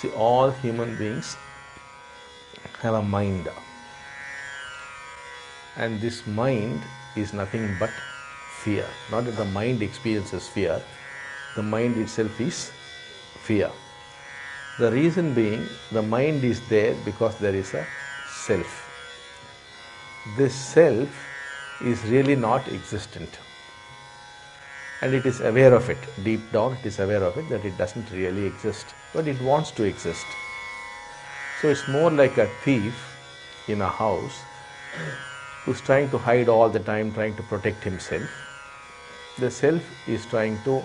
See, all human beings have a mind, and this mind is nothing but fear. Not that the mind experiences fear, the mind itself is fear. The reason being, the mind is there because there is a self. This self is really not existent, and it is aware of it. Deep down it is aware of it, that it doesn't really exist, but it wants to exist. So it's more like a thief in a house who's trying to hide all the time, trying to protect himself. The self is trying to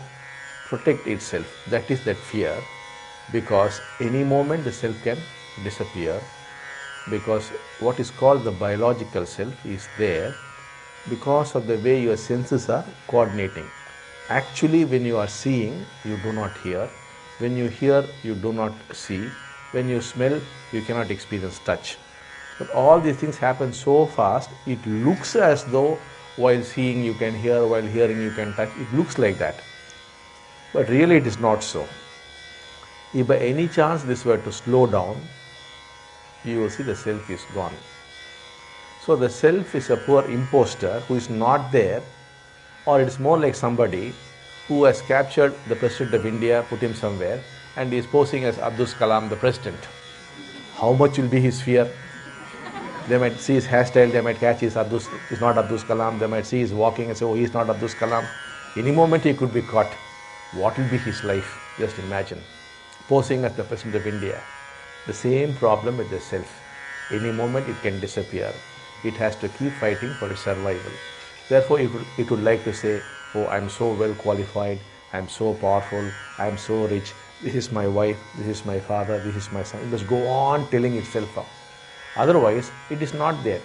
protect itself. That is that fear, because any moment the self can disappear, because what is called the biological self is there because of the way your senses are coordinating. Actually, when you are seeing, you do not hear. When you hear, you do not see. When you smell, you cannot experience touch. But all these things happen so fast, it looks as though while seeing you can hear, while hearing you can touch. It looks like that. But really it is not so. If by any chance this were to slow down, you will see the self is gone. So the self is a poor imposter who is not there, or it is more like somebody who has captured the President of India, put him somewhere, and is posing as Abdul Kalam, the President. How much will be his fear? They might see his hairstyle, they might catch he's not Abdul Kalam, they might see he's walking and say, oh, he's not Abdul Kalam. Any moment he could be caught. What will be his life? Just imagine. Posing as the President of India. The same problem with the self. Any moment it can disappear. It has to keep fighting for its survival. Therefore, it would like to say, oh, I'm so well qualified, I'm so powerful, I'm so rich, this is my wife, this is my father, this is my son. It must go on telling itself up. Otherwise, it is not there.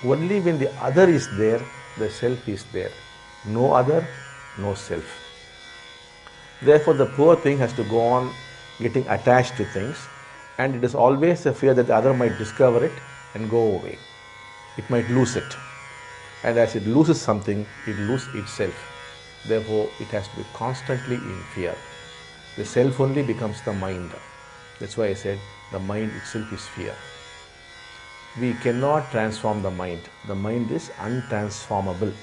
Only when the other is there, the self is there. No other, no self. Therefore, the poor thing has to go on getting attached to things, and it is always a fear that the other might discover it and go away. It might lose it. And as it loses something, it loses itself. Therefore, it has to be constantly in fear. The self only becomes the mind. That's why I said the mind itself is fear. We cannot transform the mind. The mind is untransformable.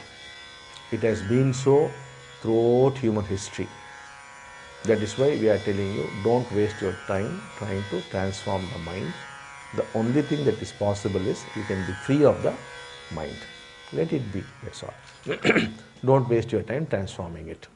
It has been so throughout human history. That is why we are telling you, don't waste your time trying to transform the mind. The only thing that is possible is you can be free of the mind. Let it be, that's all. Don't waste your time transforming it.